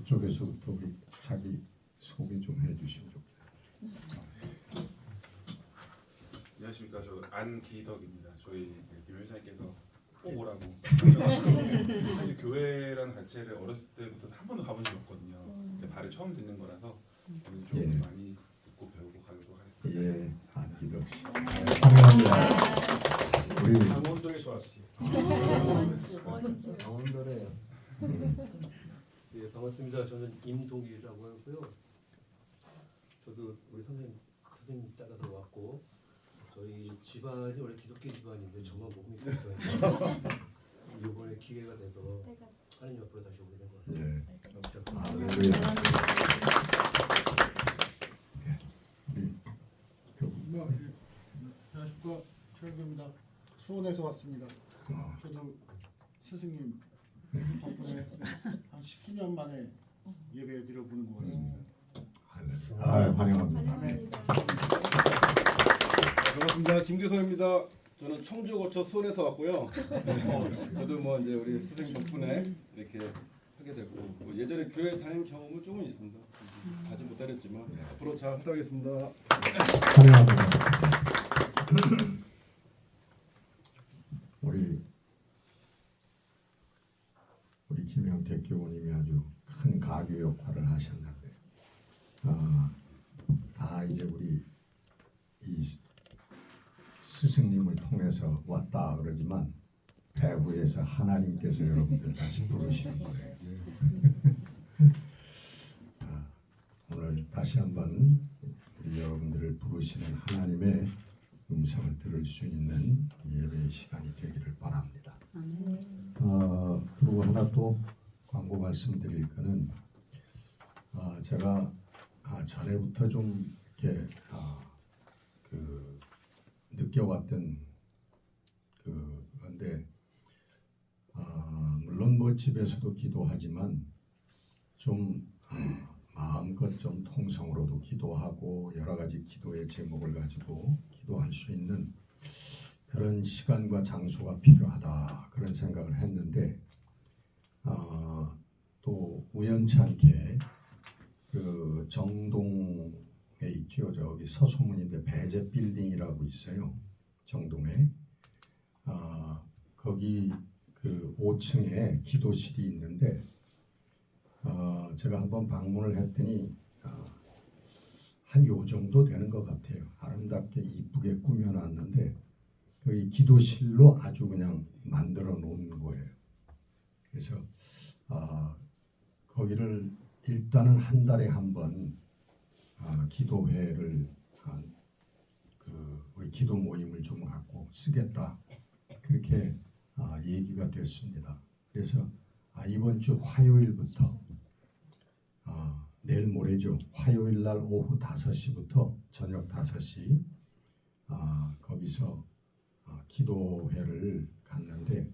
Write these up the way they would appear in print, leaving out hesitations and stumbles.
그쪽에서부터 우리 자기 소개 좀 해주시면 좋겠어요. 안녕하십니까. 저 안기덕입니다. 저희 김 회장님께서 꼭 오라고. 사실 교회라는 자체를 어렸을 때부터 한 번도 가본 적이 없거든요. 근데 발을 처음 듣는 거라서 오늘 좀 예. 많이 듣고 배우고 가도록 하겠습니다. 예, 안기덕 씨. 환영합니다. 우리 강원도에서 왔어요. 강원도래요. 예, 반갑습니다. 저는 임동길이라고 하고요. 저도 우리 선생님 따라서 왔고, 저희 집안이 원래 기독교 집안인데 저만 몸이 됐어요. 이번에 기회가 돼서 하나님 옆으로 다시 오게 된 것 같아요. 예. 부탁드립니다. 할렐루야. 안녕하십니까, 최영규입니다. 수원에서 왔습니다. 어, 저도 스승님 덕분에 한 10수년 만에 예배 드려보는 것 같습니다. 할렐루야. 환영합니다. 아멘. 반갑습니다. 김규성입니다. 저는 청주 거쳐 수원에서 왔고요. 저도 뭐 이제 우리 선생님 덕분에 이렇게 하게 되고 뭐 예전에 교회 다닌 경험은 조금 있습니다. 자주 못 다녔지만 앞으로 잘 하다 하겠습니다. 환영합니다. 우리 김영택 교우님이 아주 큰 가교 역할을 하셨는데, 다 이제 우리 이 스승님을 통해서 왔다 그러지만 배후에서 하나님께서 여러분들 다시 부르시는 거예요. 오늘 다시 한번 우리 여러분들을 부르시는 하나님의 음성을 들을 수 있는 예배의 시간이 되기를 바랍니다. 그리고 하나 또 광고 말씀드릴 거는, 제가 전에부터 좀 이렇게 느껴왔던 건데, 물론 뭐 집에서도 기도하지만 좀 마음껏 좀 통성으로도 기도하고 여러 가지 기도의 제목을 가지고 기도할 수 있는 그런 시간과 장소가 필요하다, 그런 생각을 했는데, 또 우연찮게 그 정동에 있죠. 저기 서소문인데 배재 빌딩이라고 있어요. 정동에. 거기 그 5층에 기도실이 있는데, 제가 한번 방문을 했더니 한 요 정도 되는 것 같아요. 아름답게 이쁘게 꾸며놨는데 거기 기도실로 아주 그냥 만들어 놓은 거예요. 그래서 거기를 일단은 한 달에 한 번 기도회를 우리 기도 모임을 좀 갖고 쓰겠다, 그렇게 얘기가 됐습니다. 그래서 이번 주 화요일부터 내일 모레죠. 화요일 날 오후 5시부터 저녁 5시 거기서 기도회를 갔는데,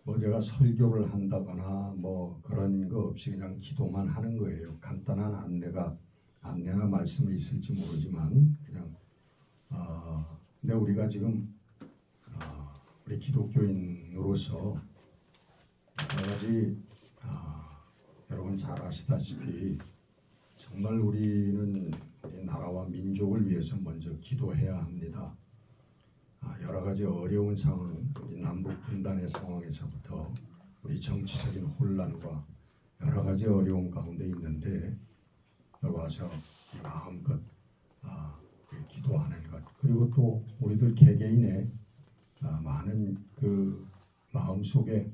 뭐 제가 설교를 한다거나 뭐 그런 거 없이 그냥 기도만 하는 거예요. 간단한 안내나 말씀이 있을지 모르지만 그냥 근데 우리가 지금 우리 기독교인으로서 여러 가지 여러분 잘 아시다시피 정말 우리는 우리 나라와 민족을 위해서 먼저 기도해야 합니다. 여러 가지 어려운 상황, 우리 남북 분단의 상황에서부터 우리 정치적인 혼란과 여러 가지 어려운 가운데 있는데 와서 마음껏 기도하는 것, 그리고 또 우리들 개개인의 많은 그 마음 속에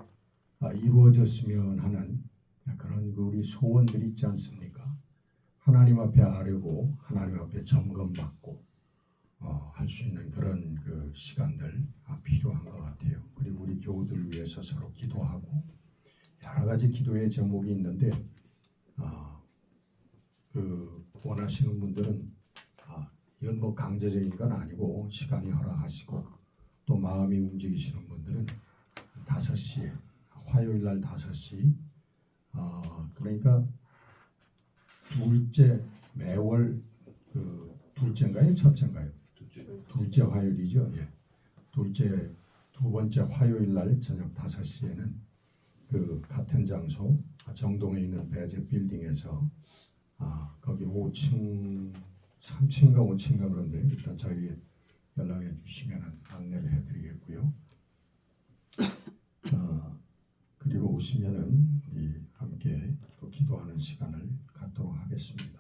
이루어졌으면 하는 그런 우리 소원들이 있지 않습니까? 하나님 앞에 아뢰고 하나님 앞에 점검받고 할 수 있는 그런 그 시간들 필요한 것 같아요. 그리고 우리 교우들을 위해서 서로 기도하고 여러 가지 기도의 제목이 있는데 그 원하시는 분들은 이건 뭐 강제적인 건 아니고 시간이 허락하시고 또 마음이 움직이시는 분들은 5시에 화요일 날 5시 그러니까 매월 그 둘째인가요? 첫째인가요? 둘째 화요일이죠. 예. 두 번째 화요일 날 저녁 5시에는 그 같은 장소 정동에 있는 배재 빌딩에서 거기 5층 3층인가 5층인가 그런데 일단 저희 연락해 주시면 안내를 해드리겠고요. 그리고 오시면은 우리 함께 또 기도하는 시간을 갖도록 하겠습니다.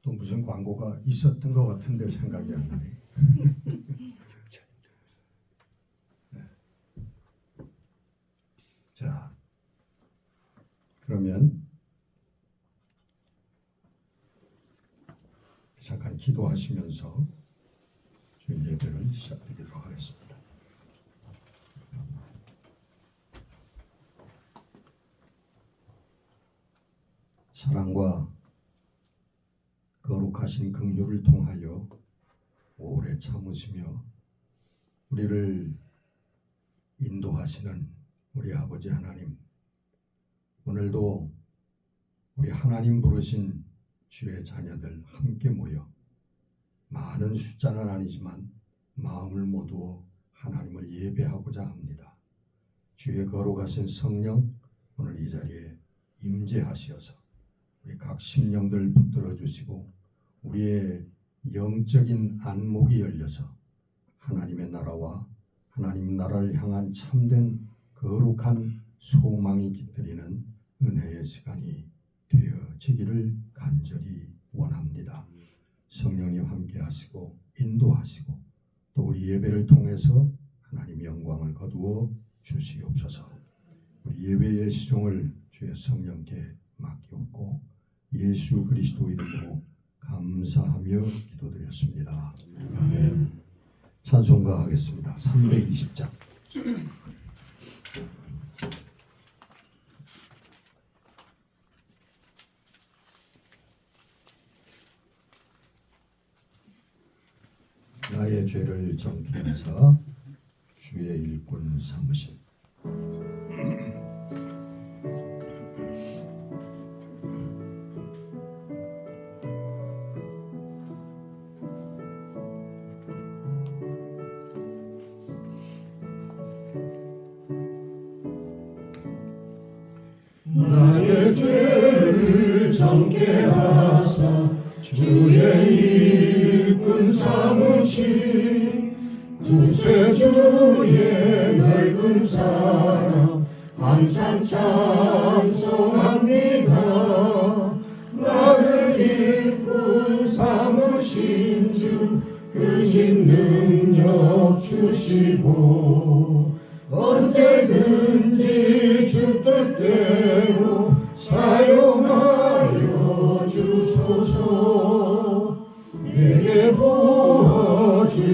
또 무슨 광고가 있었던 것 같은데 생각이 안 나네. 네. 자, 그러면 잠깐 기도하시면서 주일 예배를 시작드리도록 하겠습니다. 사랑과 거룩하신 긍휼을 통하여 오래 참으시며 우리를 인도하시는 우리 아버지 하나님, 오늘도 우리 하나님 부르신 주의 자녀들 함께 모여 많은 숫자는 아니지만 마음을 모두어 하나님을 예배하고자 합니다. 주의 거룩하신 성령 오늘 이 자리에 임재하시어서 우리 각 심령들 붙들어 주시고 우리의 영적인 안목이 열려서 하나님의 나라와 하나님 나라를 향한 참된 거룩한 소망이 깃들이는 은혜의 시간이 되어지기를 간절히 원합니다. 성령님 함께 하시고 인도하시고 또 우리 예배를 통해서 하나님 영광을 거두어 주시옵소서. 우리 예배의 시종을 주의 성령께 맡기옵고 예수 그리스도 이름으로 감사하며 기도드렸습니다. 아멘. 찬송가 하겠습니다. 320장. 나의 죄를 정케하사 주의 일꾼 삼으신 나의 죄를 정케하사 주의 일꾼 삼으신 구세주의 넓은 사랑 항상 찬송합니다. 나를 일꾼 삼으신 주 크신 능력 주시고 언제든지 주 뜻대로 사용하여 주소서. 내게 부어주시려고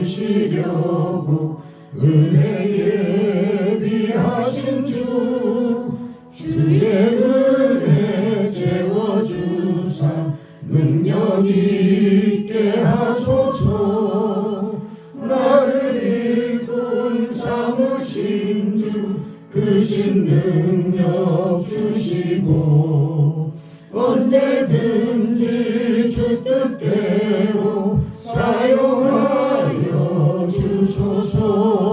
은혜 예비하신 주 주의 은혜 채워주사 능력 있게 하소서. 나를 일꾼 삼으신 주 크신 능력 주시고 언제든지 주 뜻대로 사용하여 주소서.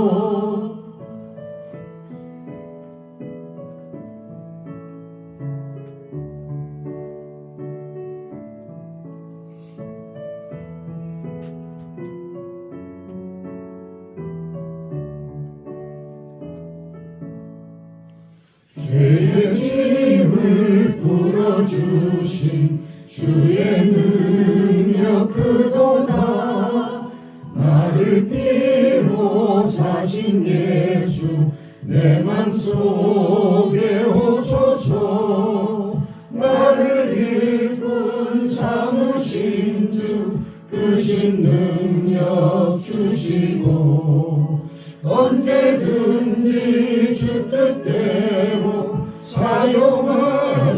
죄의 짐을 풀어주신 주의 능력 크도다. 나를 피로 사신 예수 내 맘속에 오소서. 나를 일꾼 삼으신 주 크신 능력 주시고 언제든지 주 뜻대로 사용하여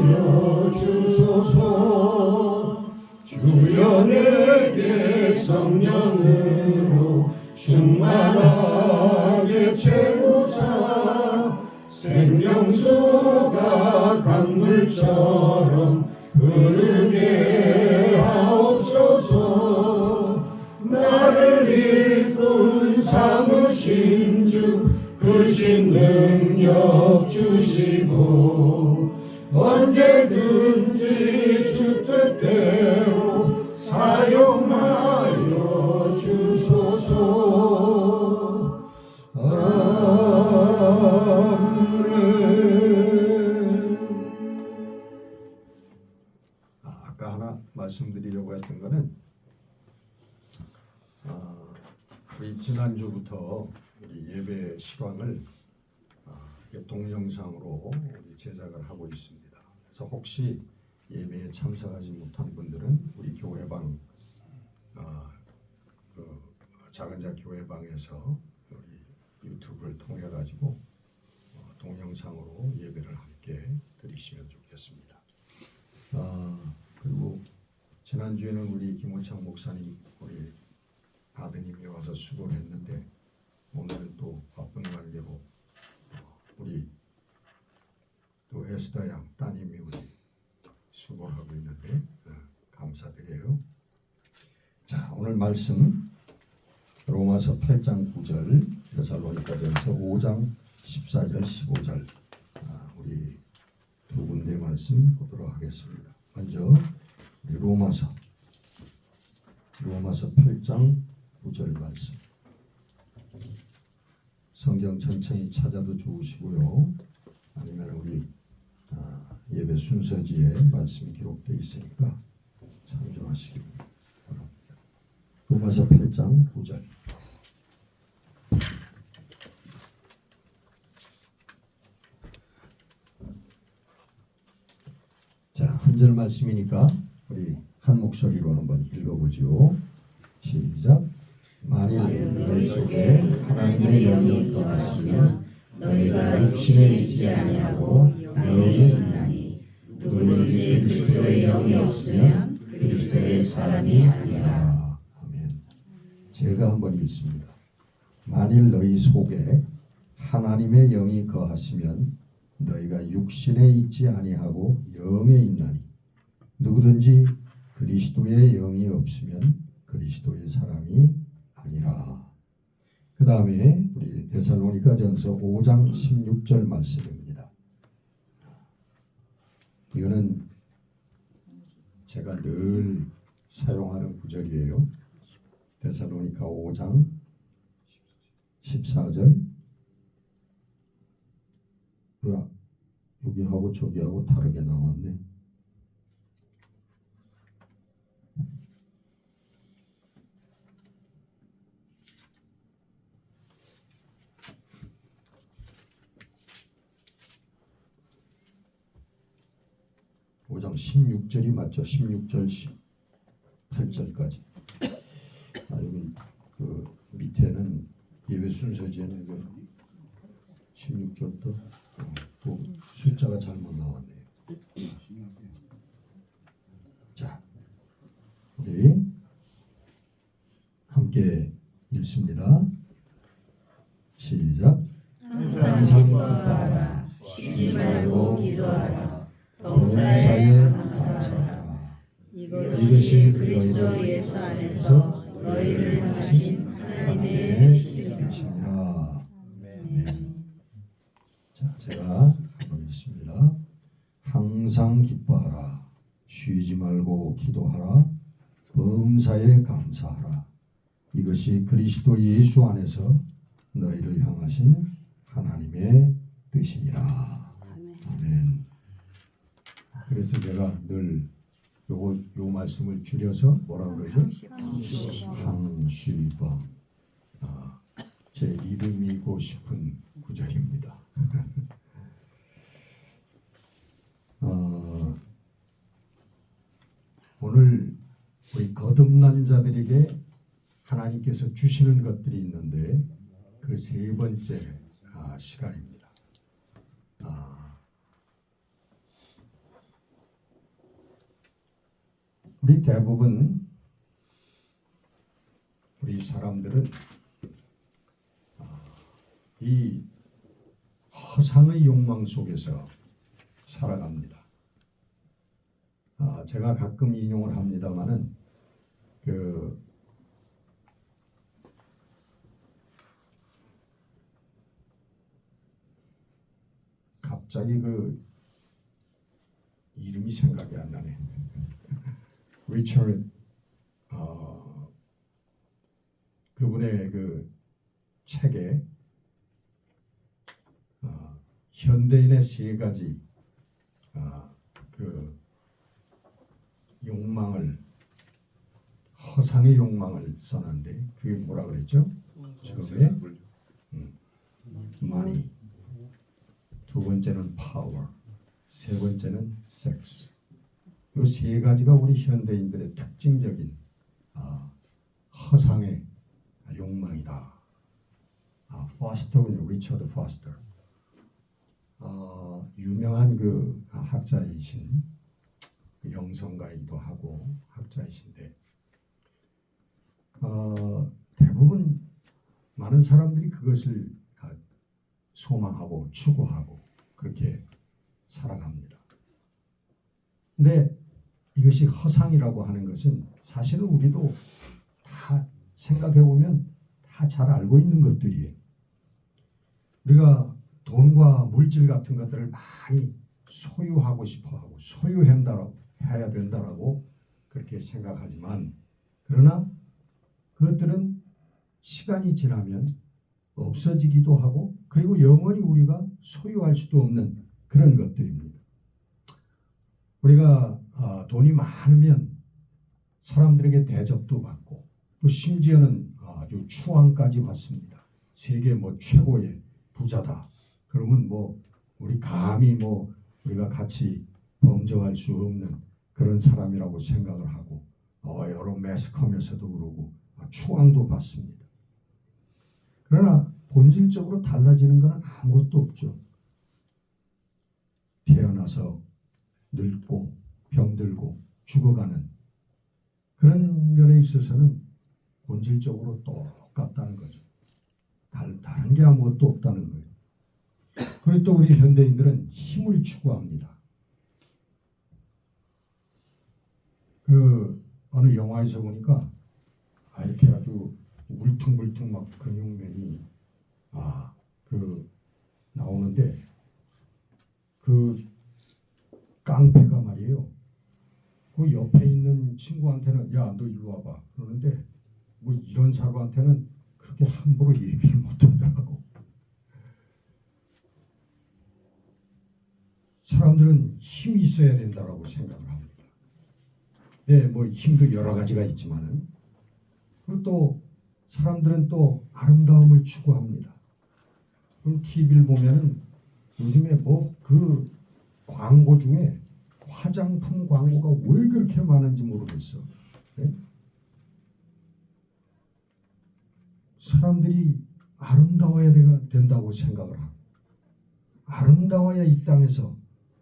주소서. 주여 내게 성령으로 충만하게 채우사 생명수가 강물처럼 흐르게 하옵소서. 일꾼 삼으신 주 크신 능력 주시고 언제든지 주 뜻대로 사용하여 주소서. 아멘. 아까 하나 말씀드리려고 했던 거는 우리 지난주부터 우리 예배 시간을 이렇게 동영상으로 우리 제작을 하고 있습니다. 그래서 혹시 예배에 참석하지 못한 분들은 우리 교회방 그 작은자 교회방에서 우리 유튜브를 통해 가지고 동영상으로 예배를 함께 드리시면 좋겠습니다. 그리고 지난주에는 우리 김원창 목사님 우리 아드님이 와서 수고를 했는데 오늘은 또 바쁜 관계로 우리 또 에스더 양 따님이 우리 수고하고 있는데 감사드려요. 자, 오늘 말씀 로마서 8장 9절, 데살로니가전서 5장 14절 15절 우리 두 군데 말씀 보도록 하겠습니다. 먼저 우리 로마서 8장 9절 말씀. 성경 천천히 찾아도 좋으시고요. 아니면 우리 예배 순서지에 말씀이 기록되어 있으니까 참조하시기 바랍니다. 로마서 8장 9절. 자, 한 절 말씀이니까 우리 한 목소리로 한번 읽어보죠. 시작. 만일 너희 속에 하나님의 영이 거하시면 너희가 육신에 있지 아니하고 영에 있나니 누구든지 그리스도의 영이 없으면 그리스도의 사람이 아니라. 아멘. 제가 한번 읽습니다. 만일 너희 속에 하나님의 영이 거하시면 너희가 육신에 있지 아니하고 영에 있나니 누구든지 그리스도의 영이 없으면 그리스도의 사람이 아니라. 그 다음에 우리 데살로니가전서 5장 16절 말씀입니다. 이거는 제가 늘 사용하는 구절이에요. 데살로니가 5장 14절. 여기하고 저기하고 다르게 나왔네. 오 장 16절이 맞죠? 16절 18절까지. 여기 그 밑에는 예배 순서지에는 16절도 또 숫자가 잘못 나왔네요. 자, 우리 함께 읽습니다. 시작. 항상 기뻐하라. 쉬지 말고 기도하라. 범사에 감사하라. 이것이 그리스도 예수 안에서 너희를 향하신 하나님의 뜻이니라. 아멘. 자, 제가 한번 읽습니다. 항상 기뻐하라. 쉬지 말고 기도하라. 범사에 감사하라. 이것이 그리스도 예수 안에서 너희를 향하신 하나님의 뜻이니라. 아멘. 그래서 제가 늘 요 말씀을 줄여서 뭐라고 그러죠? 항시범. 제 이름이고 싶은 구절입니다. 오늘 우리 거듭난 자들에게 하나님께서 주시는 것들이 있는데 그 세 번째 시간입니다. 우리 대부분 우리 사람들은 이 허상의 욕망 속에서 살아갑니다. 제가 가끔 인용을 합니다마는 그 갑자기 그 이름이 생각이 안 나네. 리처드 그분의 그 책에 현대인의 세 가지 그 욕망을 허상의 욕망을 써놨는데 그게 뭐라 그랬죠? 처음에 money, 두 번째는 power, 세 번째는 sex. 이 세 가지가 우리 현대인들의 특징적인 허상의 욕망이다. 파스터군요, 리처드 파스터. 유명한 그 학자이신 그 영성가이기도 하고 학자이신데 대부분 많은 사람들이 그것을 소망하고 추구하고 그렇게 살아갑니다. 근데 이것이 허상이라고 하는 것은 사실은 우리도 다 생각해 보면 다 잘 알고 있는 것들이에요. 우리가 돈과 물질 같은 것들을 많이 소유하고 싶어하고 소유해야 된다라고 그렇게 생각하지만 그러나 그것들은 시간이 지나면 없어지기도 하고 그리고 영원히 우리가 소유할 수도 없는 그런 것들입니다. 우리가 돈이 많으면 사람들에게 대접도 받고 또 심지어는 아주 추앙까지 받습니다. 세계 뭐 최고의 부자다. 그러면 뭐 우리 감히 뭐 우리가 같이 범접할 수 없는 그런 사람이라고 생각을 하고 여러 매스컴에서도 그러고 추앙도 받습니다. 그러나 본질적으로 달라지는 것은 아무것도 없죠. 태어나서 늙고 병들고 죽어가는 그런 면에 있어서는 본질적으로 똑같다는 거죠. 다른 게 아무것도 없다는 거예요. 그리고 또 우리 현대인들은 힘을 추구합니다. 그 어느 영화에서 보니까 이렇게 아주 울퉁불퉁 막 근육맨이 그 나오는데 그 깡패가 말이에요. 그 옆에 있는 친구한테는 야, 너 이리 와봐 그러는데 뭐 이런 사람한테는 그렇게 함부로 얘기를 못하더라고. 사람들은 힘이 있어야 된다라고 생각을 합니다. 네, 뭐 힘도 여러 가지가 있지만은 그리고 또 사람들은 또 아름다움을 추구합니다. 그럼 TV를 보면은 요즘에 뭐 그 광고 중에 화장품 광고가 왜 그렇게 많은지 모르겠어. 네? 사람들이 아름다워야 된다고 생각을 하고 아름다워야 이 땅에서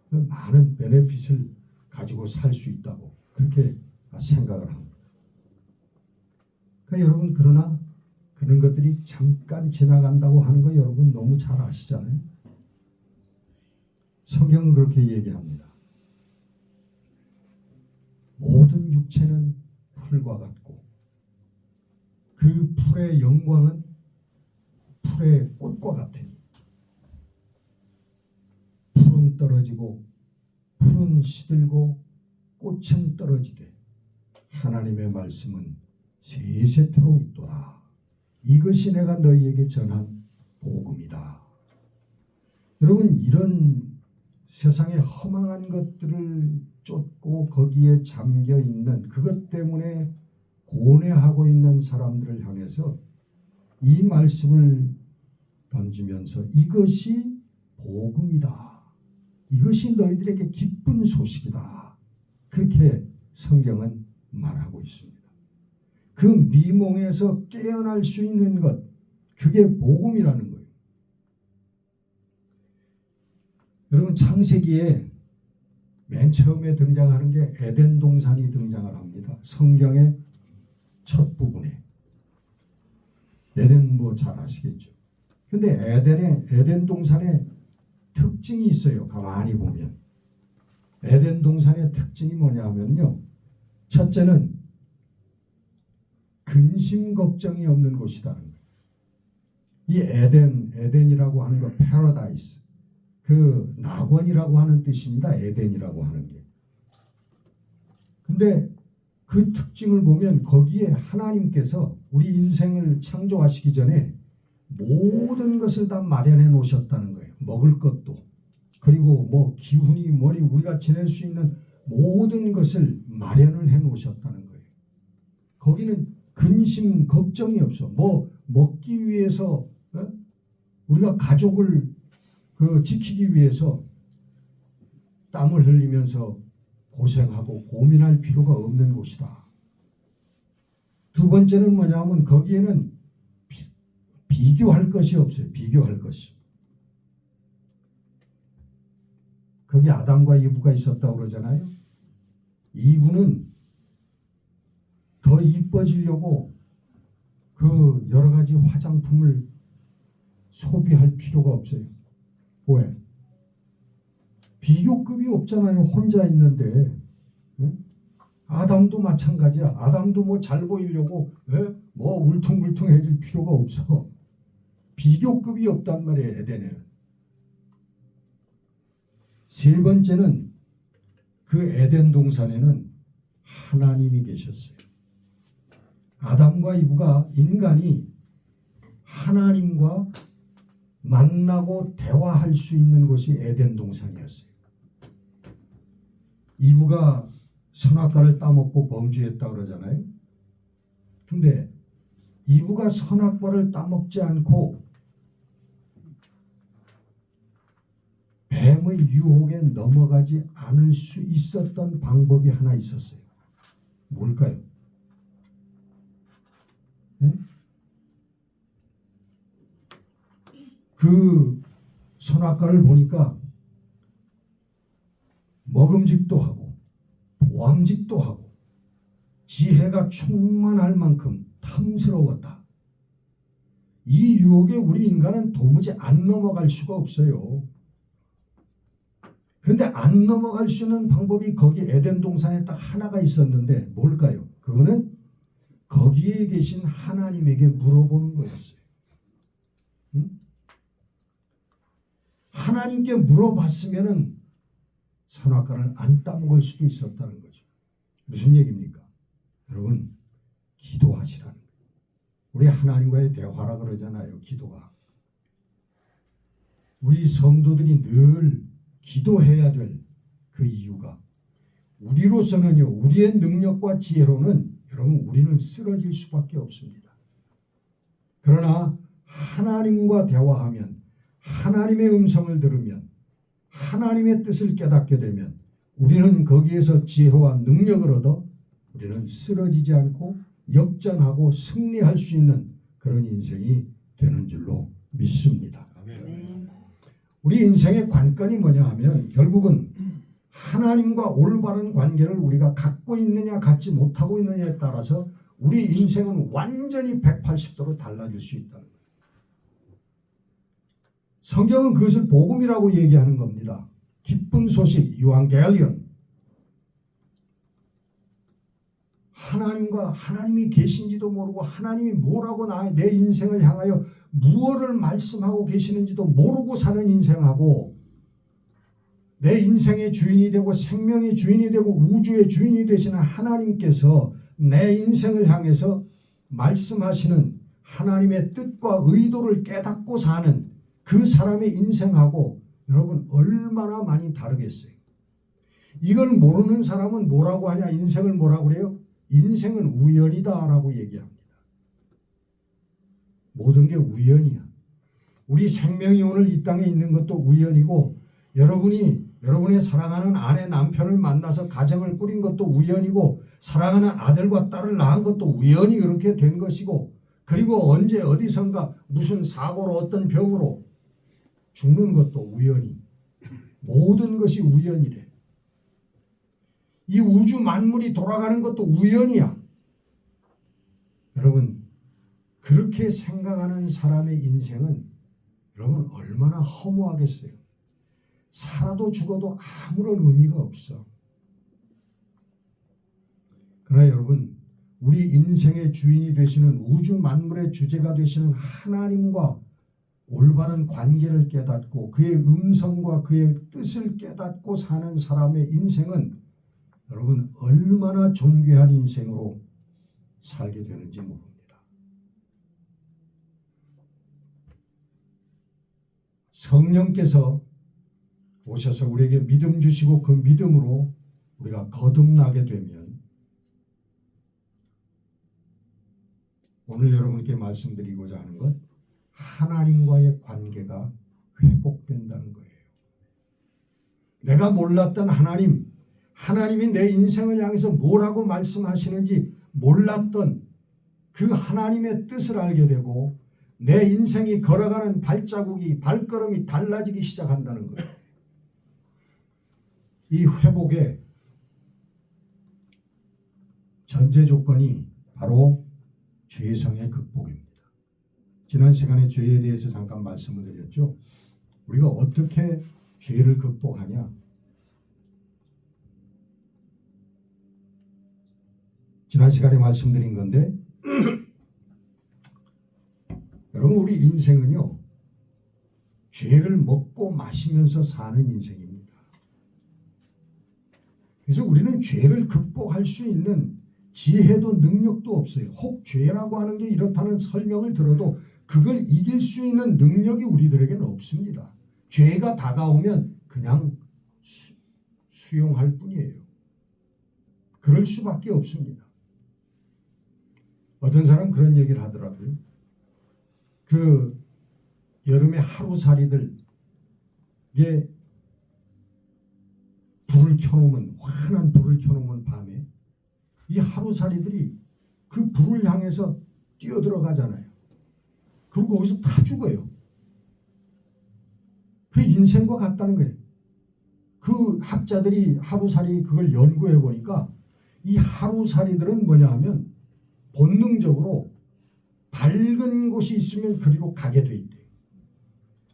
많은 베네핏을 가지고 살 수 있다고 그렇게 생각을 합니다. 그러니까 여러분 그러나 그런 것들이 잠깐 지나간다고 하는 거 여러분 너무 잘 아시잖아요. 성경은 그렇게 얘기합니다. 모든 육체는 풀과 같고 그 풀의 영광은 풀의 꽃과 같으니 풀은 떨어지고 풀은 시들고 꽃은 떨어지되 하나님의 말씀은 세세토록 있도다. 이것이 내가 너희에게 전한 복음이다. 여러분 이런 세상의 허망한 것들을 쫓고 거기에 잠겨 있는 그것 때문에 고뇌하고 있는 사람들을 향해서 이 말씀을 던지면서 이것이 복음이다. 이것이 너희들에게 기쁜 소식이다. 그렇게 성경은 말하고 있습니다. 그 미몽에서 깨어날 수 있는 것, 그게 복음이라는 거예요. 여러분 창세기에 맨 처음에 등장하는 게 에덴 동산이 등장을 합니다. 성경의 첫 부분에. 에덴 뭐 잘 아시겠죠. 근데 에덴 동산에 특징이 있어요. 가만히 보면. 에덴 동산의 특징이 뭐냐 하면요. 첫째는 근심 걱정이 없는 곳이라는 거예요. 이 에덴이라고 하는 거 패러다이스. 그 낙원이라고 하는 뜻입니다. 에덴이라고 하는 게. 근데 그 특징을 보면 거기에 하나님께서 우리 인생을 창조하시기 전에 모든 것을 다 마련해 놓으셨다는 거예요. 먹을 것도, 그리고 뭐 기운이 뭐니 우리가 지낼 수 있는 모든 것을 마련을 해 놓으셨다는 거예요. 거기는 근심 걱정이 없어. 뭐 먹기 위해서 우리가 가족을 지키기 위해서 땀을 흘리면서 고생하고 고민할 필요가 없는 곳이다. 두 번째는 뭐냐면 거기에는 비교할 것이 없어요. 비교할 것이. 거기 아담과 이브가 있었다고 그러잖아요. 이브는 더 이뻐지려고 그 여러 가지 화장품을 소비할 필요가 없어요. 왜? 비교급이 없잖아요. 혼자 있는데. 아담도 마찬가지야. 아담도 뭐 잘 보이려고 뭐 울퉁불퉁해질 필요가 없어. 비교급이 없단 말이에요. 에덴에는. 세 번째는 그 에덴 동산에는 하나님이 계셨어요. 아담과 이브가 인간이 하나님과 만나고 대화할 수 있는 곳이 에덴 동산이었어요. 이브가 선악과를 따먹고 범죄했다고 그러잖아요. 근데 이브가 선악과를 따먹지 않고 뱀의 유혹에 넘어가지 않을 수 있었던 방법이 하나 있었어요. 뭘까요? 그 선악과를 보니까 먹음직도 하고 보암직도 하고 지혜가 충만할 만큼 탐스러웠다. 이 유혹에 우리 인간은 도무지 안 넘어갈 수가 없어요. 그런데 안 넘어갈 수 있는 방법이 거기 에덴 동산에 딱 하나가 있었는데 뭘까요? 그거는 거기에 계신 하나님에게 물어보는 거였어요. 하나님께 물어봤으면은 선악과를 안 따먹을 수도 있었다는 거죠. 무슨 얘기입니까? 여러분, 기도하시라는 거예요. 우리 하나님과의 대화라 그러잖아요. 기도가. 우리 성도들이 늘 기도해야 될 그 이유가 우리로서는요. 우리의 능력과 지혜로는 여러분 우리는 쓰러질 수밖에 없습니다. 그러나 하나님과 대화하면 하나님의 음성을 들으면 하나님의 뜻을 깨닫게 되면 우리는 거기에서 지혜와 능력을 얻어 우리는 쓰러지지 않고 역전하고 승리할 수 있는 그런 인생이 되는 줄로 믿습니다. 우리 인생의 관건이 뭐냐 하면 결국은 하나님과 올바른 관계를 우리가 갖고 있느냐 갖지 못하고 있느냐에 따라서 우리 인생은 완전히 180도로 달라질 수 있다는 거예요. 성경은 그것을 복음이라고 얘기하는 겁니다. 기쁜 소식, 유앙겔리온. 하나님이 계신지도 모르고 하나님이 뭐라고 내 인생을 향하여 무엇을 말씀하고 계시는지도 모르고 사는 인생하고 내 인생의 주인이 되고 생명의 주인이 되고 우주의 주인이 되시는 하나님께서 내 인생을 향해서 말씀하시는 하나님의 뜻과 의도를 깨닫고 사는 그 사람의 인생하고 여러분 얼마나 많이 다르겠어요. 이걸 모르는 사람은 뭐라고 하냐? 인생을 뭐라고 그래요? 인생은 우연이다 라고 얘기합니다. 모든 게 우연이야. 우리 생명이 오늘 이 땅에 있는 것도 우연이고 여러분이 여러분의 사랑하는 아내 남편을 만나서 가정을 꾸린 것도 우연이고 사랑하는 아들과 딸을 낳은 것도 우연히 그렇게 된 것이고 그리고 언제 어디선가 무슨 사고로 어떤 병으로 죽는 것도 우연히 모든 것이 우연이래. 이 우주 만물이 돌아가는 것도 우연이야. 여러분 그렇게 생각하는 사람의 인생은 여러분 얼마나 허무하겠어요. 살아도 죽어도 아무런 의미가 없어. 그러나 여러분 우리 인생의 주인이 되시는 우주 만물의 주제가 되시는 하나님과 올바른 관계를 깨닫고 그의 음성과 그의 뜻을 깨닫고 사는 사람의 인생은 여러분 얼마나 존귀한 인생으로 살게 되는지 모릅니다. 성령께서 오셔서 우리에게 믿음 주시고 그 믿음으로 우리가 거듭나게 되면 오늘 여러분께 말씀드리고자 하는 것 하나님과의 관계가 회복된다는 거예요. 내가 몰랐던 하나님이 내 인생을 향해서 뭐라고 말씀하시는지 몰랐던 그 하나님의 뜻을 알게 되고 내 인생이 걸어가는 발걸음이 달라지기 시작한다는 거예요. 이 회복의 전제 조건이 바로 죄성의 극복입니다. 지난 시간에 죄에 대해서 잠깐 말씀을 드렸죠. 우리가 어떻게 죄를 극복하냐? 지난 시간에 말씀드린 건데 여러분 우리 인생은요. 죄를 먹고 마시면서 사는 인생입니다. 그래서 우리는 죄를 극복할 수 있는 지혜도 능력도 없어요. 혹 죄라고 하는 게 이렇다는 설명을 들어도 그걸 이길 수 있는 능력이 우리들에게는 없습니다. 죄가 다가오면 그냥 수용할 뿐이에요. 그럴 수밖에 없습니다. 어떤 사람 그런 얘기를 하더라고요. 그 여름에 하루살이들 이게 불을 켜놓으면 환한 불을 켜놓으면 밤에 이 하루살이들이 그 불을 향해서 뛰어들어가잖아요. 그리고 거기서 다 죽어요. 그 인생과 같다는 거예요. 그 학자들이 하루살이 그걸 연구해 보니까 이 하루살이들은 뭐냐 하면 본능적으로 밝은 곳이 있으면 그리로 가게 돼 있대요.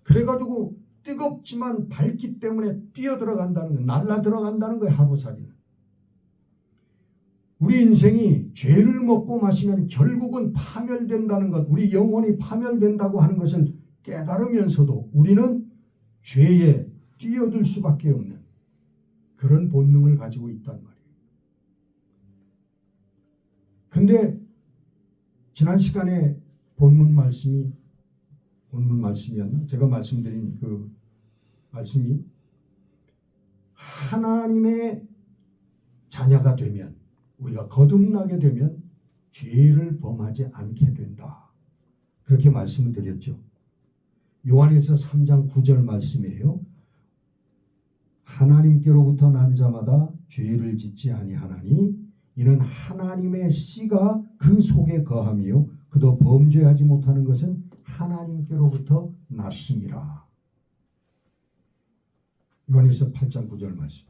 그래가지고 뜨겁지만 밝기 때문에 뛰어들어간다는 거예요. 날라 들어간다는 거예요. 하루살이는. 우리 인생이 죄를 먹고 마시면 결국은 파멸된다는 것, 우리 영혼이 파멸된다고 하는 것을 깨달으면서도 우리는 죄에 뛰어들 수밖에 없는 그런 본능을 가지고 있단 말이에요. 근데 지난 시간에 본문 말씀이었나? 제가 말씀드린 그 말씀이 하나님의 자녀가 되면 우리가 거듭나게 되면 죄를 범하지 않게 된다. 그렇게 말씀을 드렸죠. 요한일서 3장 9절 말씀이에요. 하나님께로부터 난 자마다 죄를 짓지 아니하나니 이는 하나님의 씨가 그 속에 거함이요 그도 범죄하지 못하는 것은 하나님께로부터 났음이라. 요한일서 8장 9절 말씀.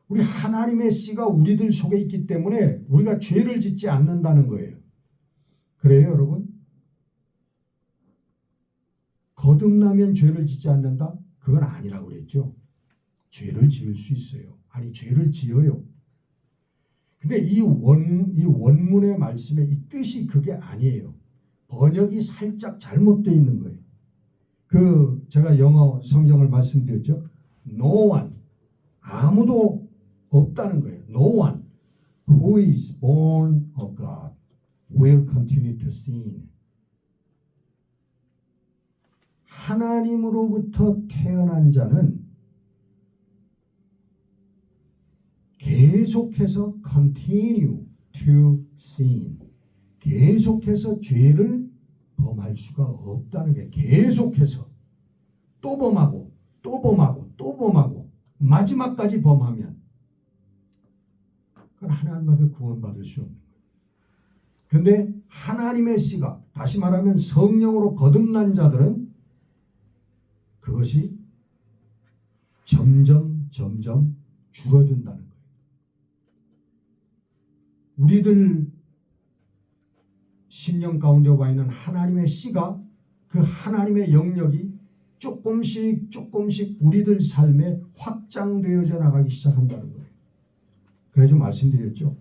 우리 하나님의 씨가 우리들 속에 있기 때문에 우리가 죄를 짓지 않는다는 거예요. 그래요, 여러분? 거듭나면 죄를 짓지 않는다? 그건 아니라고 그랬죠. 죄를 지을 수 있어요. 아니, 죄를 지어요. 근데 이 원문의 말씀에 이 뜻이 그게 아니에요. 번역이 살짝 잘못되어 있는 거예요. 제가 영어 성경을 말씀드렸죠. No one, 아무도 없다는 거예요. No one who is born of God will continue to sin. 하나님으로부터 태어난 자는 계속해서 continue to sin. 계속해서 죄를 범할 수가 없다는 게 계속해서 또 범하고 또 범하고 또 범하고 마지막까지 범하면 그건 하나님 앞에 구원받을 수 없는 거예요. 그런데 하나님의 씨가 다시 말하면 성령으로 거듭난 자들은 그것이 점점 줄어든다는 거예요. 우리들 심령 가운데 와 있는 하나님의 씨가 그 하나님의 영역이 조금씩 우리들 삶에 확장되어져 나가기 시작한다는 거예요. 그래서 말씀드렸죠.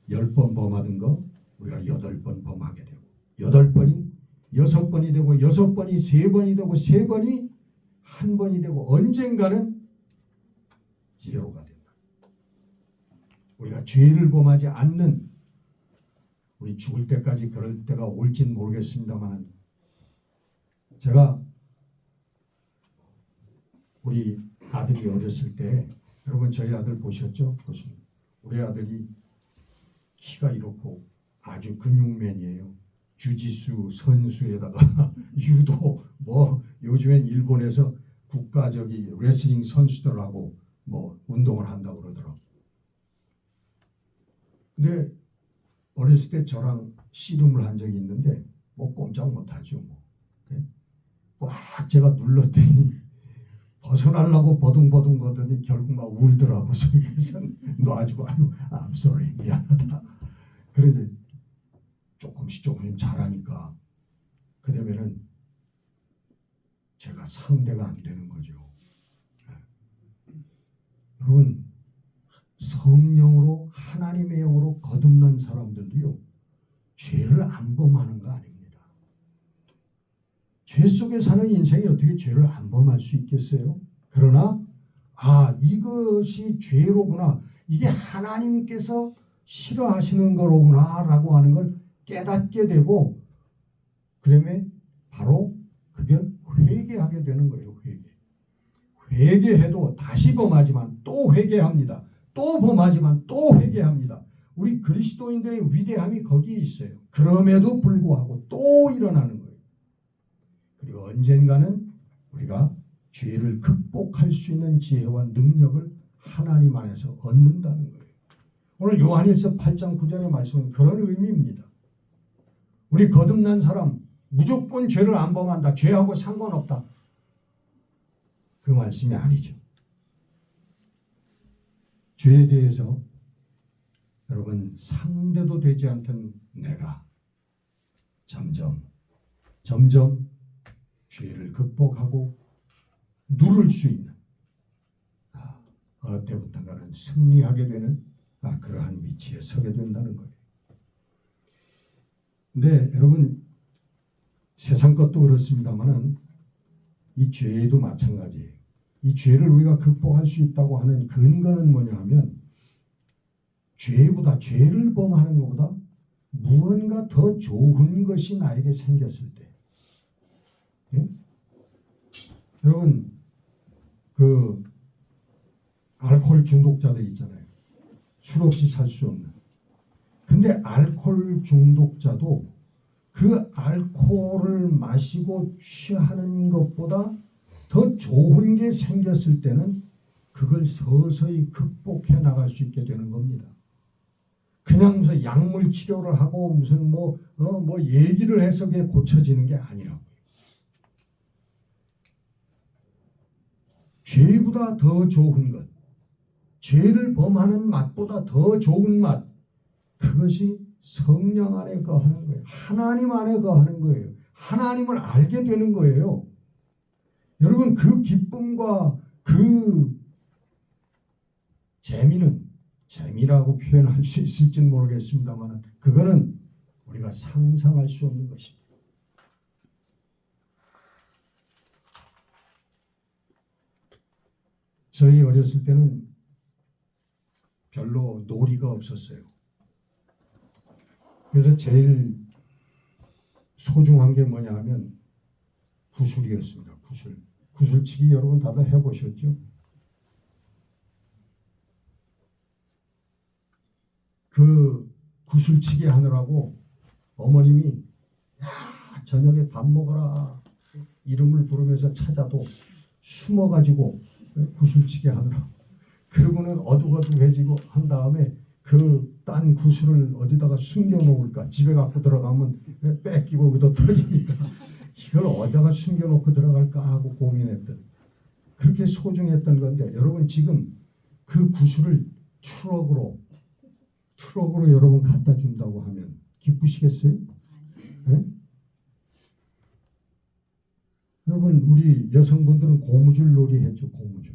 10번 범하던 거 우리가 8번 범하게 되고 8번이 6번 5번이 되고 6번이 3번이 되고 3번이 1번이 되고 언젠가는 제로가 된다. 우리가 죄를 범하지 않는 우리 죽을 때까지 그럴 때가 올진 모르겠습니다만 제가 우리 아들이 어렸을 때 여러분 저희 아들 보셨죠? 우리 아들이 키가 이렇고 아주 근육맨이에요. 주짓수 선수에다가 유도 뭐 요즘엔 일본에서 국가적이 레슬링 선수들하고 뭐 운동을 한다고 그러더라고. 근데 어렸을 때 저랑 씨름을 한 적이 있는데 뭐 꼼짝 못하죠. 뭐. 꽉 제가 눌렀더니 벗어나려고 버둥버둥 거더니 결국 막 울더라고. 그래서 놔주고 아유 I'm sorry 미안하다. 그래서 조금씩 잘하니까 그 되면은 제가 상대가 안 되는 거죠. 여러분 성령으로 하나님의 영으로 거듭난 사람들도요 죄를 안 범하는 거 아닙니다. 죄 속에 사는 인생이 어떻게 죄를 안 범할 수 있겠어요? 그러나 이것이 죄로구나, 이게 하나님께서 싫어하시는 거로구나 라고 하는 걸 깨닫게 되고 그다음에 바로 그걸 회개하게 되는 거예요. 회개해도 다시 범하지만 또 회개합니다. 또 범하지만 또 회개합니다. 우리 그리스도인들의 위대함이 거기에 있어요. 그럼에도 불구하고 또 일어나는 거예요. 그리고 언젠가는 우리가 죄를 극복할 수 있는 지혜와 능력을 하나님 안에서 얻는다는 거예요. 오늘 요한일서 8장 9절의 말씀은 그런 의미입니다. 우리 거듭난 사람 무조건 죄를 안 범한다. 죄하고 상관없다. 그 말씀이 아니죠. 죄에 대해서 여러분 상대도 되지 않던 내가 점점 죄를 극복하고 누를 수 있는 어느 때부터인가는 승리하게 되는 그러한 위치에 서게 된다는 거예요. 근데 여러분 세상 것도 그렇습니다만은 이 죄도 마찬가지예요. 이 죄를 우리가 극복할 수 있다고 하는 근거는 뭐냐 하면 죄를 범하는 것보다 무언가 더 좋은 것이 나에게 생겼을 때. 예? 여러분 그 알코올 중독자들 있잖아요. 술 없이 살 수 없는. 근데 알코올 중독자도 그 알코올을 마시고 취하는 것보다 더 좋은 게 생겼을 때는 그걸 서서히 극복해 나갈 수 있게 되는 겁니다. 그냥 무슨 약물 치료를 하고 무슨 뭐 얘기를 해서 그게 고쳐지는 게 아니라고. 죄보다 더 좋은 것, 죄를 범하는 맛보다 더 좋은 맛, 그것이 성령 안에 거하는 거예요. 하나님 안에 거하는 거예요. 하나님을 알게 되는 거예요. 여러분 그 기쁨과 그 재미라고 표현할 수 있을지는 모르겠습니다만 그거는 우리가 상상할 수 없는 것입니다. 저희 어렸을 때는 별로 놀이가 없었어요. 그래서 제일 소중한 게 뭐냐 하면 구슬이었습니다. 구슬치기 여러분 다들 해보셨죠? 그 구슬치기 하느라고 어머님이 저녁에 밥 먹어라 이름을 부르면서 찾아도 숨어가지고 구슬치기 하느라고, 그러고는 어둑어둑해지고 한 다음에 그 딴 구슬을 어디다가 숨겨놓을까, 집에 갖고 들어가면 뺏기고 얻어 터지니까 이걸 어디다가 숨겨놓고 들어갈까 하고 고민했던, 그렇게 소중했던 건데 여러분 지금 그 구슬을 트럭으로 여러분 갖다 준다고 하면 기쁘시겠어요? 네? 여러분 우리 여성분들은 고무줄 놀이 했죠. 고무줄.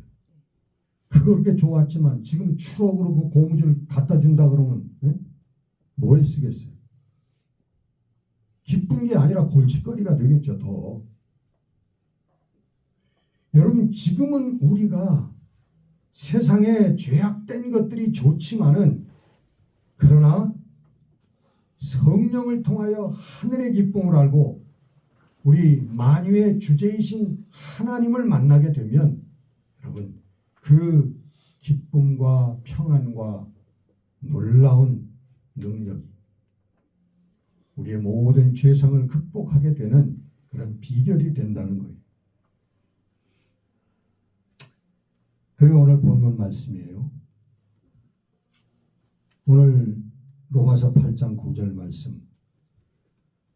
그거 그렇게 좋았지만 지금 추억으로 그 고무줄 갖다 준다 그러면 뭐에 쓰겠어요? 기쁨 나쁜 게 아니라 골칫거리가 되겠죠. 더. 여러분 지금은 우리가 세상에 죄악된 것들이 좋지만은 그러나 성령을 통하여 하늘의 기쁨을 알고 우리 만유의 주제이신 하나님을 만나게 되면 여러분 그 기쁨과 평안과 놀라운 능력이 우리의 모든 죄성을 극복하게 되는 그런 비결이 된다는 거예요. 그게 오늘 본문 말씀이에요. 오늘 로마서 8장 9절 말씀.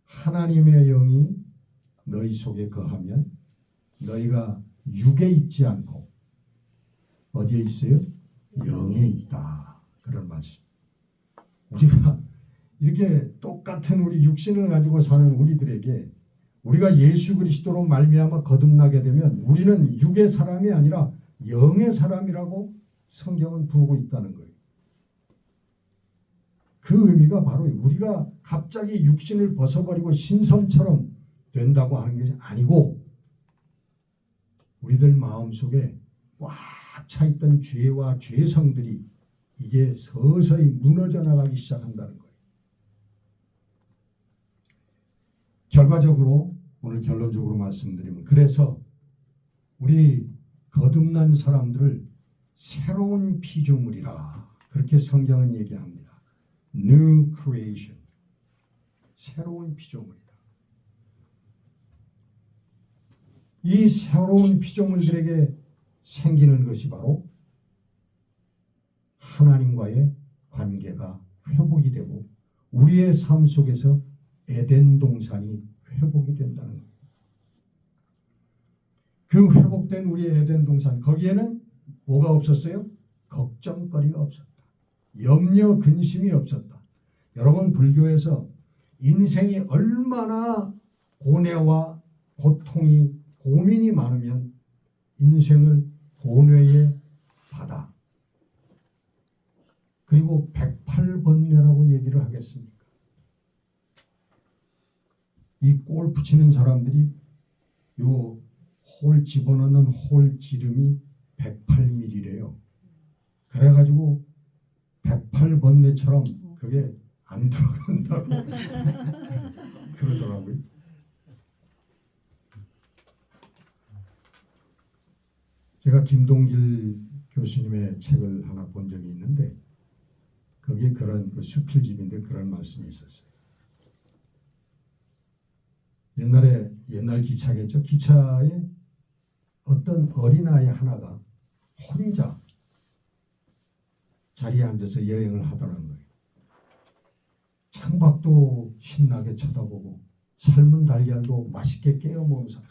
하나님의 영이 너희 속에 거하면 너희가 육에 있지 않고 어디에 있어요? 영에 있다. 그런 말씀. 우리가 이렇게 똑같은 우리 육신을 가지고 사는 우리들에게 우리가 예수 그리스도로 말미암아 거듭나게 되면 우리는 육의 사람이 아니라 영의 사람이라고 성경은 부르고 있다는 거예요. 그 의미가 바로 우리가 갑자기 육신을 벗어버리고 신성처럼 된다고 하는 것이 아니고 우리들 마음속에 꽉 차있던 죄와 죄성들이 이게 서서히 무너져 나가기 시작한다는 거예요. 결과적으로 오늘 결론적으로 말씀드리면 그래서 우리 거듭난 사람들을 새로운 피조물이라 그렇게 성경은 얘기합니다. New creation. 새로운 피조물이다. 이 새로운 피조물들에게 생기는 것이 바로 하나님과의 관계가 회복이 되고 우리의 삶 속에서 에덴 동산이 회복이 된다는 거예요. 그 회복된 우리의 에덴 동산 거기에는 뭐가 없었어요? 걱정거리가 없었다. 염려 근심이 없었다. 여러분 불교에서 인생이 얼마나 고뇌와 고통이 고민이 많으면 인생을 고뇌의 바다 그리고 108번뇌라고 얘기를 하겠습니까? 이 골프 치는 사람들이 요 홀 집어넣는 홀 지름이 108mm래요. 그래가지고 108번뇌처럼 그게 안 들어간다고 그러더라고요. 제가 김동길 교수님의 책을 하나 본 적이 있는데 거기에 그런 그 수필집인데 그런 말씀이 있었어요. 옛날 기차겠죠. 기차에 어떤 어린아이 하나가 혼자 자리에 앉아서 여행을 하더라는 거예요. 창밖도 신나게 쳐다보고 삶은 달걀도 맛있게 깨어 먹으면서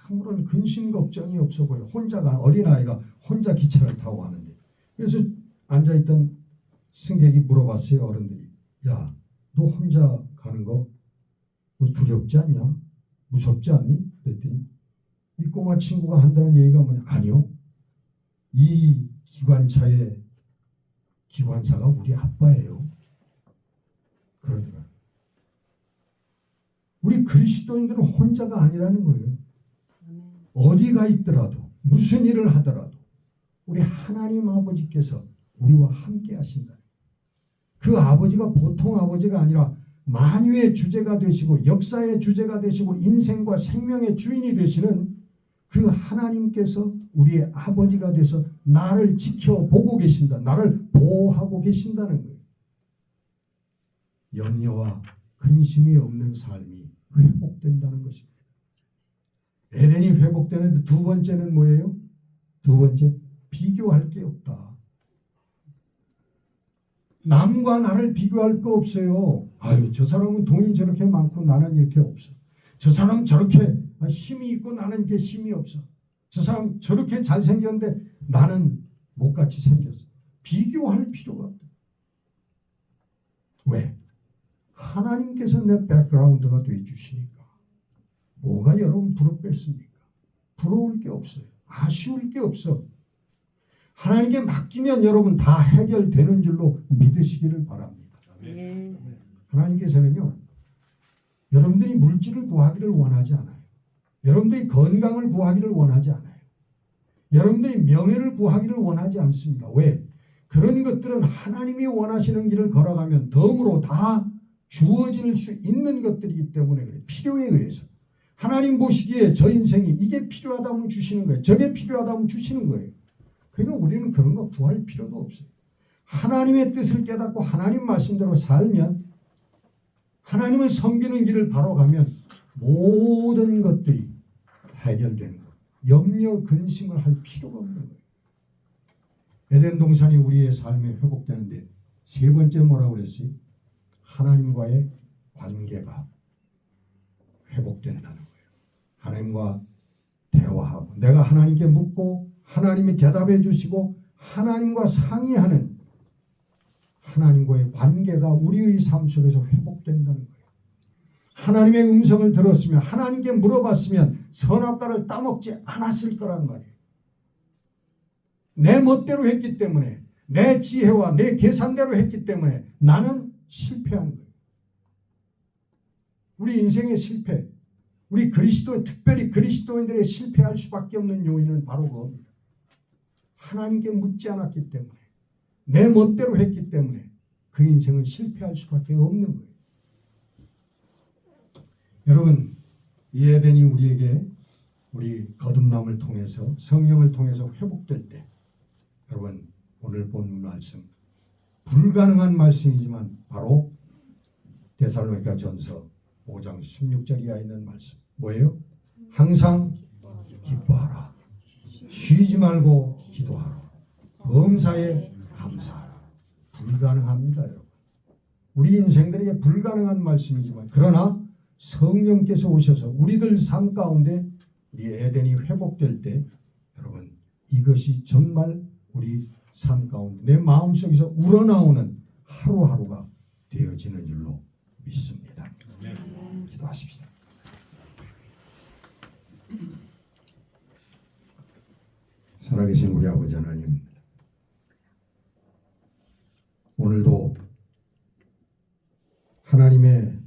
아무런 근심 걱정이 없어 보여. 혼자가 어린아이가 혼자 기차를 타고 가는데 그래서 앉아있던 승객이 물어봤어요. 어른들이. 야, 너 혼자 가는 거 너 두렵지 않냐? 무섭지 않니? 그랬더니 이 꼬마 친구가 한다는 얘기가 뭐냐? 아니요. 이 기관차의 기관사가 우리 아빠예요. 그러더라. 우리 그리스도인들은 혼자가 아니라는 거예요. 어디가 있더라도 무슨 일을 하더라도 우리 하나님 아버지께서 우리와 함께 하신다. 그 아버지가 보통 아버지가 아니라 만유의 주제가 되시고 역사의 주제가 되시고 인생과 생명의 주인이 되시는 그 하나님께서 우리의 아버지가 돼서 나를 지켜보고 계신다. 나를 보호하고 계신다는 거예요. 염려와 근심이 없는 삶이 회복된다는 것입니다. 에덴이 회복되는데 두 번째는 뭐예요? 두 번째, 비교할 게 없다. 남과 나를 비교할 거 없어요. 아유, 저 사람은 돈이 저렇게 많고 나는 이렇게 없어. 저 사람은 저렇게 힘이 있고 나는 이렇게 힘이 없어. 저 사람 저렇게 잘생겼는데 나는 못같이 생겼어. 비교할 필요가 없다. 왜? 하나님께서 내 백그라운드가 되어주시니까. 뭐가 여러분 부럽겠습니까? 부러울 게 없어요. 아쉬울 게 없어. 하나님께 맡기면 여러분 다 해결되는 줄로 믿으시기를 바랍니다. 아멘. 네. 하나님께서는요, 여러분들이 물질을 구하기를 원하지 않아요. 여러분들이 건강을 구하기를 원하지 않아요. 여러분들이 명예를 구하기를 원하지 않습니다. 왜? 그런 것들은 하나님이 원하시는 길을 걸어가면 덤으로 다 주어질 수 있는 것들이기 때문에 그래요. 필요에 의해서. 하나님 보시기에 저 인생이 이게 필요하다면 주시는 거예요. 저게 필요하다면 주시는 거예요. 그러니까 우리는 그런 거 구할 필요도 없어요. 하나님의 뜻을 깨닫고 하나님 말씀대로 살면, 하나님을 섬기는 길을 바로 가면 모든 것들이 해결되는 거예요. 염려 근심을 할 필요가 없는 거예요. 에덴 동산이 우리의 삶에 회복되는데 세 번째 뭐라고 그랬어요? 하나님과의 관계가 회복된다는 거예요. 하나님과 대화하고, 내가 하나님께 묻고 하나님이 대답해 주시고 하나님과 상의하는 하나님과의 관계가 우리의 삶 속에서 회복된다는 거예요. 하나님의 음성을 들었으면, 하나님께 물어봤으면 선악과를 따먹지 않았을 거란 말이에요. 내 멋대로 했기 때문에, 내 지혜와 내 계산대로 했기 때문에 나는 실패한 거예요. 우리 인생의 실패, 우리 특별히 그리스도인들의 실패할 수밖에 없는 요인은 바로 그겁니다. 하나님께 묻지 않았기 때문에, 내 멋대로 했기 때문에 그 인생은 실패할 수밖에 없는 거예요. 여러분, 이 에덴이 우리에게 우리 거듭남을 통해서, 성령을 통해서 회복될 때, 여러분 오늘 본 말씀, 불가능한 말씀이지만 바로 데살로니가 전서 5장 16절에 있는 말씀 뭐예요? 항상 기뻐하라, 쉬지 말고 기도하라, 범사에 감사하라. 불가능합니다, 여러분. 우리 인생들에게 불가능한 말씀이지만, 그러나 성령께서 오셔서 우리들 삶 가운데 우리 에덴이 회복될 때, 여러분 이것이 정말 우리 삶 가운데 내 마음속에서 우러나오는 하루하루가 되어지는 줄로 믿습니다. 기도하십시다. 살아계신 우리 아버지 하나님, 오늘도 하나님의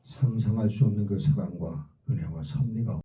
상상할 수 없는 그 사랑과 은혜와 섭리가